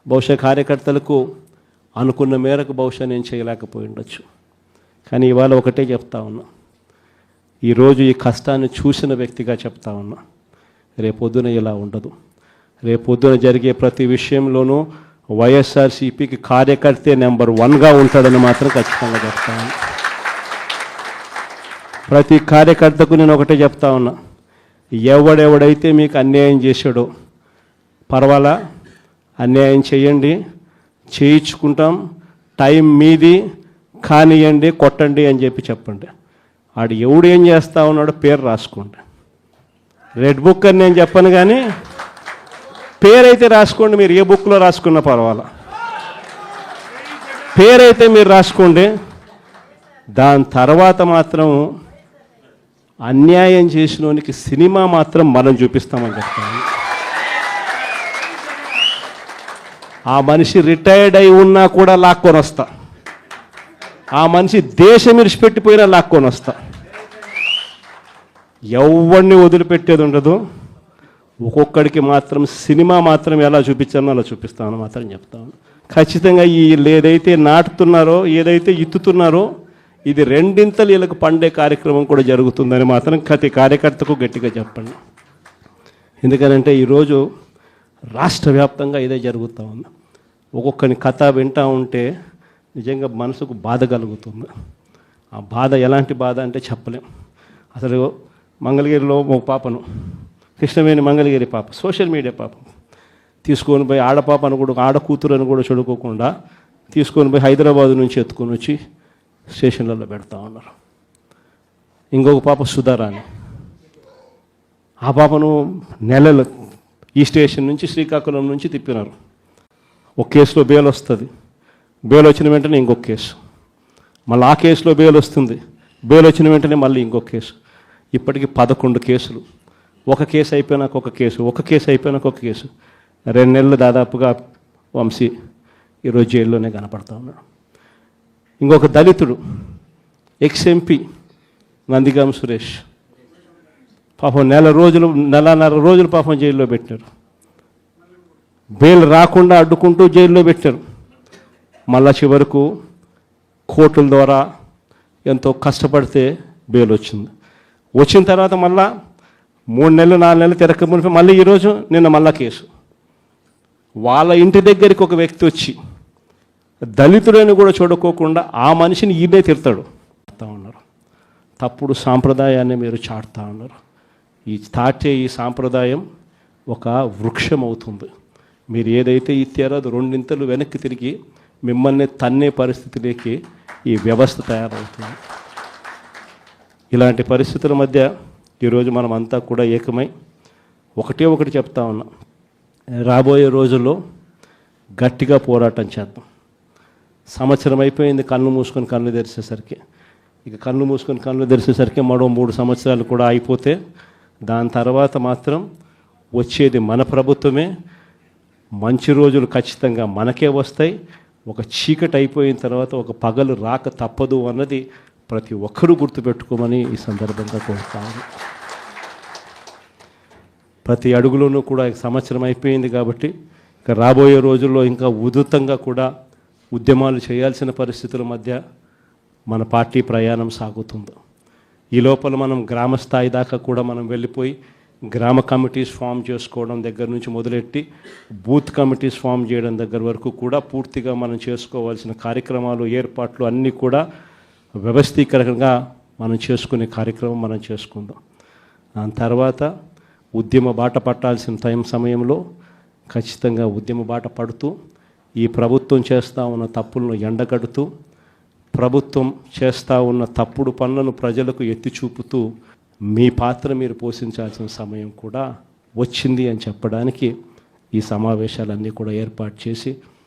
బహుశా కార్యకర్తలకు అనుకున్న మేరకు బహుశా నేను చేయలేకపోయి ఉండొచ్చు. కానీ ఇవాళ ఒకటే చెప్తా ఉన్నా, ఈరోజు ఈ కష్టాన్ని చూసిన వ్యక్తిగా చెప్తా ఉన్నా, రేపొద్దున ఇలా ఉండదు. రేపొద్దున జరిగే ప్రతి విషయంలోనూ వైఎస్ఆర్సీపీకి కార్యకర్తే నెంబర్ 1గా ఉంటాడని మాత్రం ఖచ్చితంగా చెప్తాను. ప్రతి కార్యకర్తకు నేను ఒకటే చెప్తా ఉన్నా, ఎవడెవడైతే మీకు అన్యాయం చేశాడో పర్వాలా, అన్యాయం చేయండి, చేయించుకుంటాం, టైం మీది, కానియండి, కొట్టండి అని చెప్పండి. ఆడు ఎవడు ఏం చేస్తా ఉన్నాడో పేరు రాసుకోండి. రెడ్ బుక్ అని నేను చెప్పను, కానీ పేరైతే రాసుకోండి. మీరు ఏ బుక్లో రాసుకున్నా పర్వాలా, పేరైతే మీరు రాసుకోండి. దాని తర్వాత మాత్రం అన్యాయం చేసినోనికి సినిమా మాత్రం మనం చూపిస్తామని చెప్తాను. ఆ మనిషి రిటైర్డ్ అయి ఉన్నా కూడా లాక్కొని వస్తా, ఆ మనిషి దేశం విడిచిపెట్టిపోయినా లాక్కొని వస్తా. ఎవరిని వదిలిపెట్టేది ఉండదు. ఒక్కొక్కడికి మాత్రం సినిమా మాత్రం ఎలా చూపించానో అలా చూపిస్తామని మాత్రం చెప్తాను. ఖచ్చితంగా వీళ్ళు ఏదైతే నాటుతున్నారో, ఏదైతే ఇత్తుతున్నారో, ఇది రెండింతలు వీళ్ళకి పండే కార్యక్రమం కూడా జరుగుతుందని మాత్రం ప్రతి కార్యకర్తకు గట్టిగా చెప్పండి. ఎందుకనంటే ఈరోజు రాష్ట్ర వ్యాప్తంగా ఇదే జరుగుతూ ఉంది. ఒక్కొక్కని కథ వింటూ ఉంటే నిజంగా మనసుకు బాధ కలుగుతుంది. ఆ బాధ ఎలాంటి బాధ అంటే చెప్పలేం. అసలు మంగళగిరిలో ఒక పాపను, కృష్ణవేణి మంగళగిరి పాప, సోషల్ మీడియా పాప తీసుకొని పోయి, ఆడపాపను కూడా, ఆడ కూతురని కూడా చూడుకోకుండా తీసుకొని పోయి హైదరాబాద్ నుంచి ఎత్తుకొని వచ్చి స్టేషన్లలో పెడతా ఉన్నారు. ఇంకొక పాప సుధారాణి, ఆ పాపను నెలలు ఈ స్టేషన్ నుంచి శ్రీకాకుళం నుంచి తిప్పినారు. ఒక కేసులో బెయిల్ వస్తుంది, బెయిల్ వచ్చిన వెంటనే ఇంకొక కేసు, మళ్ళీ ఆ కేసులో బెయిల్ వస్తుంది, బెయిల్ వచ్చిన వెంటనే మళ్ళీ ఇంకొక కేసు. ఇప్పటికీ 11 కేసులు. ఒక కేసు అయిపోయినాక ఒక కేసు, ఒక కేసు అయిపోయినాక ఒక కేసు. 2 నెలలు దాదాపుగా వంశీ ఈరోజు జైల్లోనే కనపడతా ఉన్నాడు. ఇంకొక దళితుడు, ఎక్స్ఎంపీ నందిగాం సురేష్, పాపం నెలన్నర రోజులు పాపం జైల్లో పెట్టారు. బెయిల్ రాకుండా అడ్డుకుంటూ జైల్లో పెట్టారు. మళ్ళా చివరకు కోర్టుల ద్వారా ఎంతో కష్టపడితే బెయిల్ వచ్చింది. వచ్చిన తర్వాత మళ్ళా 3 నెలలు 4 నెలలు తిరగక మునిపి మళ్ళీ ఈరోజు నిన్న మళ్ళా కేసు. వాళ్ళ ఇంటి దగ్గరికి ఒక వ్యక్తి వచ్చి దళితుడని కూడా చూడుకోకుండా ఆ మనిషిని ఈయనే తిడతాడు ఉన్నారు. తప్పుడు సాంప్రదాయాన్ని మీరు చాటుతా ఉన్నారు. ఈ సాంప్రదాయం ఒక వృక్షం అవుతుంది. మీరు ఏదైతే ఇచ్చారో అది 2 ఇంతలు వెనక్కి తిరిగి మిమ్మల్ని తన్నే పరిస్థితిలోకి ఈ వ్యవస్థ తయారవుతుంది. ఇలాంటి పరిస్థితుల మధ్య ఈరోజు మనం అంతా కూడా ఏకమై ఒకటి చెప్తా ఉన్నాం, రాబోయే రోజుల్లో గట్టిగా పోరాటం చేద్దాం. సంవత్సరం అయిపోయింది కళ్ళు మూసుకొని కళ్ళు తెరిచేసరికి. ఇక కళ్ళు మూసుకొని కళ్ళు తెరిచేసరికి మరో 3 సంవత్సరాలు కూడా అయిపోతే దాని తర్వాత మాత్రం వచ్చేది మన ప్రభుత్వమే. మంచి రోజులు ఖచ్చితంగా మనకే వస్తాయి. ఒక చీకటి అయిపోయిన తర్వాత ఒక పగలు రాక తప్పదు అన్నది ప్రతి ఒక్కరూ గుర్తుపెట్టుకోమని ఈ సందర్భంగా కోరుతాను. ప్రతి అడుగులోనూ కూడా సంవత్సరం అయిపోయింది కాబట్టి ఇక రాబోయే రోజుల్లో ఇంకా ఉధృతంగా కూడా ఉద్యమాలు చేయాల్సిన పరిస్థితుల మధ్య మన పార్టీ ప్రయాణం సాగుతుంది. ఈ లోపల మనం గ్రామ స్థాయి దాకా కూడా మనం వెళ్ళిపోయి గ్రామ కమిటీస్ ఫామ్ చేసుకోవడం దగ్గర నుంచి మొదలెట్టి బూత్ కమిటీస్ ఫామ్ చేయడం దగ్గర వరకు కూడా పూర్తిగా మనం చేసుకోవాల్సిన కార్యక్రమాలు, ఏర్పాట్లు అన్నీ కూడా వ్యవస్థీకరణగా మనం చేసుకునే కార్యక్రమం మనం చేసుకుందాం. దాని తర్వాత ఉద్యమ బాట పట్టాల్సిన సమయంలో ఖచ్చితంగా ఉద్యమ బాట పడుతూ ఈ ప్రభుత్వం చేస్తూ ఉన్న తప్పులను ఎండగడుతూ, ప్రభుత్వం చేస్తూ ఉన్న తప్పుడు పనులను ప్రజలకు ఎత్తి చూపుతూ మీ పాత్ర మీరు పోషించాల్సిన సమయం కూడా వచ్చింది అని చెప్పడానికి ఈ సమావేశాలన్నీ కూడా ఏర్పాటు చేసి